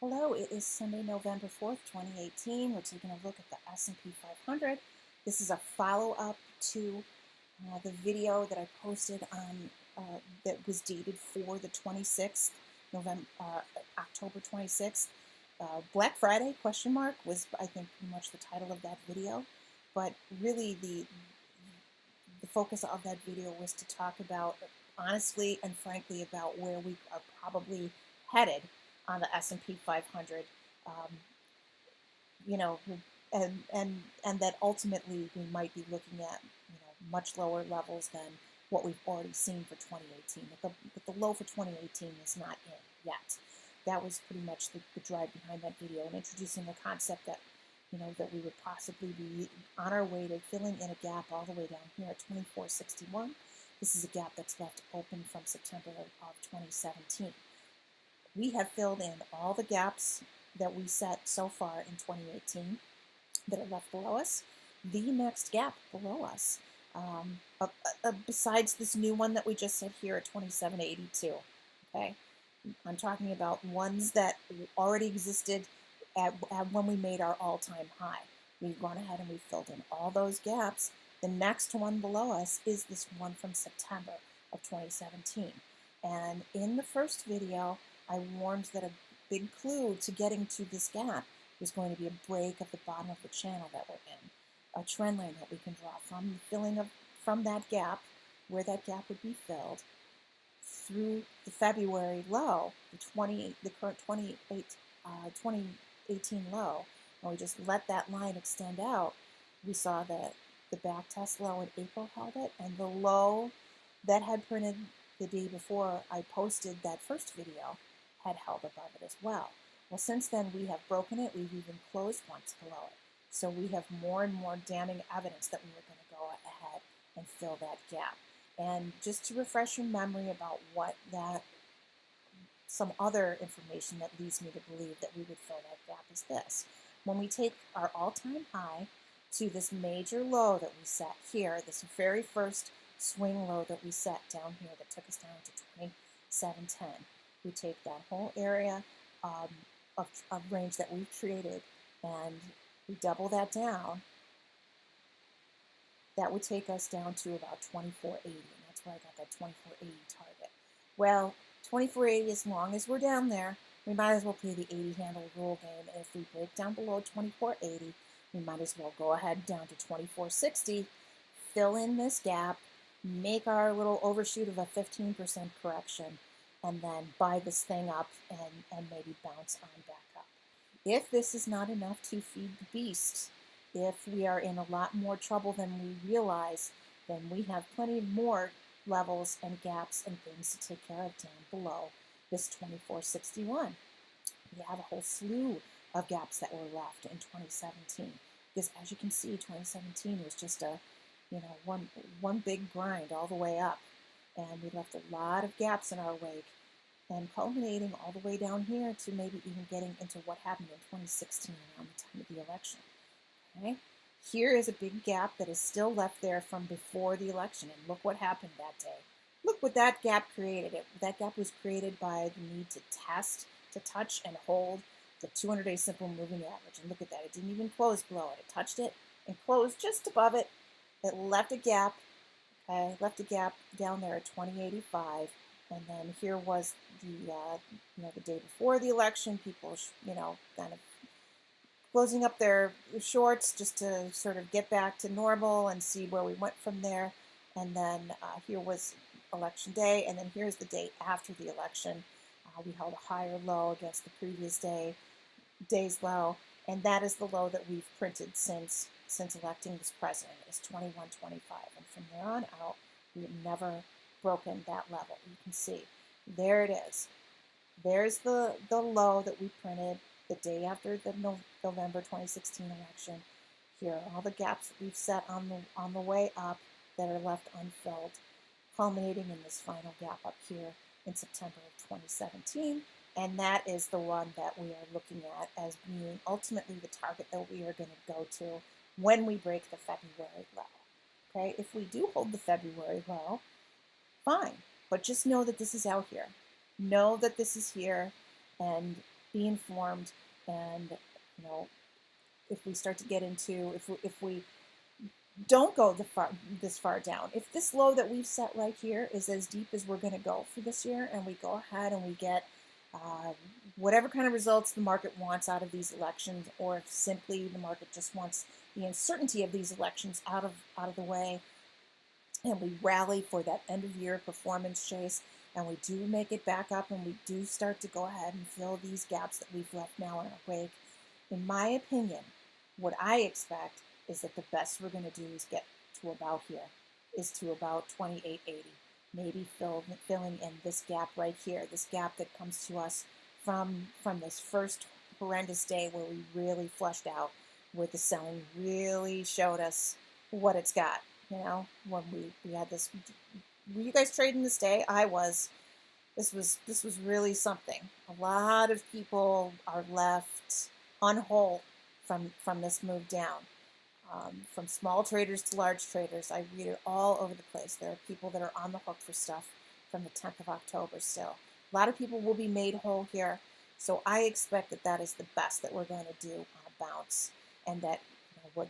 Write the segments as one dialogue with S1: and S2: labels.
S1: Hello, it is Sunday, November 4th, 2018. We're taking a look at the S&P 500. This is a follow-up to the video that I posted on that was dated for the 26th, October 26th. Black Friday, question mark, was I think pretty much the title of that video. But really the focus of that video was to talk about, honestly and frankly, about where we are probably headed on the S&P 500, um, you know, and that ultimately we might be looking at, much lower levels than what we've already seen for 2018. But the low for 2018 is not in yet. That was pretty much the drive behind that video, and introducing the concept that, that we would possibly be on our way to filling in a gap all the way down here at 2461. This is a gap that's left open from September of 2017. We have filled in all the gaps that we set so far in 2018 that are left below us. The next gap below us, besides this new one that we just set here at 2782, okay? I'm talking about ones that already existed at when we made our all-time high. We've gone ahead and we've filled in all those gaps. The next one below us is this one from September of 2017. And in the first video, I warned that a big clue to getting to this gap was going to be a break of the bottom of the channel that we're in, a trend line that we can draw from the filling of from that gap, where that gap would be filled, through the February low, the current 2018 low, and we just let that line extend out. We saw that the back test low in April held it, and the low that had printed the day before I posted that first video had held above it as well. Well, since then we have broken it. We've even closed once below it. So we have more and more damning evidence that we were going to go ahead and fill that gap. And just to refresh your memory about some other information that leads me to believe that we would fill that gap is this. When we take our all-time high to this major low that we set here, this very first swing low that we set down here that took us down to 2710, we take that whole area of range that we've created and we double that down. That would take us down to about 2480, and that's where I got that 2480 target. Well, 2480, as long as we're down there, we might as well play the 80 handle rule game, and if we break down below 2480, we might as well go ahead down to 2460, fill in this gap, make our little overshoot of a 15% correction, and then buy this thing up and maybe bounce on back up. If this is not enough to feed the beast, if we are in a lot more trouble than we realize, then we have plenty more levels and gaps and things to take care of down below this 2461. We have a whole slew of gaps that were left in 2017, because as you can see, 2017 was just a one big grind all the way up, and we left a lot of gaps in our wake, and culminating all the way down here to maybe even getting into what happened in 2016 around the time of the election. Okay? Here is a big gap that is still left there from before the election, and look what happened that day. Look what that gap created. That gap was created by the need to test, to touch and hold the 200-day simple moving average. And look at that. It didn't even close below it. It touched it and closed just above it. It left a gap, okay, left a gap down there at 2085. And then here was the day before the election, people, kind of closing up their shorts just to sort of get back to normal and see where we went from there. And then here was election day, and then here's the day after the election. We held a higher low against the previous day's low, and that is the low that we've printed since electing this president, is 2125. And from there on out, we have never broken that level. You can see, there it is. There's the low that we printed the day after the November 2016 election. Here are all the gaps that we've set on the way up that are left unfilled, culminating in this final gap up here in September of 2017. And that is the one that we are looking at as being ultimately the target that we are going to go to when we break the February low. Okay, if we do hold the February low, fine, but just know that this is out here. Know that this is here, and be informed, and you know, if we start to get into, if we don't go this far down, if this low that we've set right here is as deep as we're going to go for this year, and we go ahead and we get whatever kind of results the market wants out of these elections, or if simply the market just wants the uncertainty of these elections out of the way, and we rally for that end of year performance chase, and we do make it back up, and we do start to go ahead and fill these gaps that we've left now in our wake, in my opinion, what I expect is that the best we're going to do is get to about here, is to about 28.80, maybe filling in this gap right here, this gap that comes to us from this first horrendous day where we really flushed out, where the selling really showed us what it's got. You know, when we had this, were you guys trading this day? I was. This was really something. A lot of people are left on hold from this move down. From small traders to large traders, I read it all over the place. There are people that are on the hook for stuff from the 10th of October still. A lot of people will be made whole here, so I expect that that is the best that we're going to do on a bounce, and that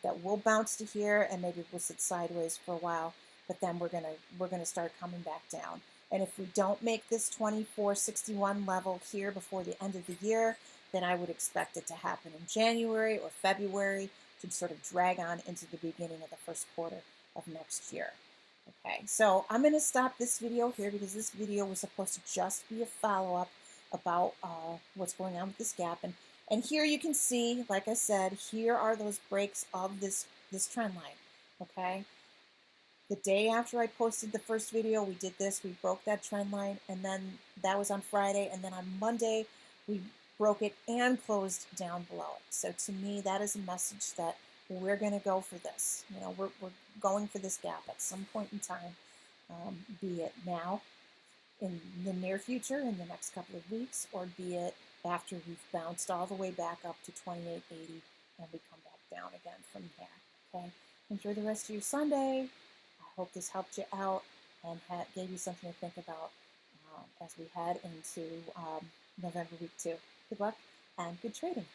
S1: that will bounce to here, and maybe we'll sit sideways for a while, but then we're gonna start coming back down. And if we don't make this 24.61 level here before the end of the year, then I would expect it to happen in January or February, to sort of drag on into the beginning of the first quarter of next year. Okay, so I'm going to stop this video here, because this video was supposed to just be a follow-up about what's going on with this gap. And here you can see, like I said, here are those breaks of this trend line. Okay, the day after I posted the first video, we did this. We broke that trend line, and then that was on Friday, and then on Monday we broke it and closed down below it. So to me, that is a message that we're going to go for this. You know, we're going for this gap at some point in time, be it now, in the near future, in the next couple of weeks, or be it after we've bounced all the way back up to 28.80 and we come back down again from there. Okay, enjoy the rest of your Sunday. I hope this helped you out and gave you something to think about as we head into November week 2. Good luck and good trading.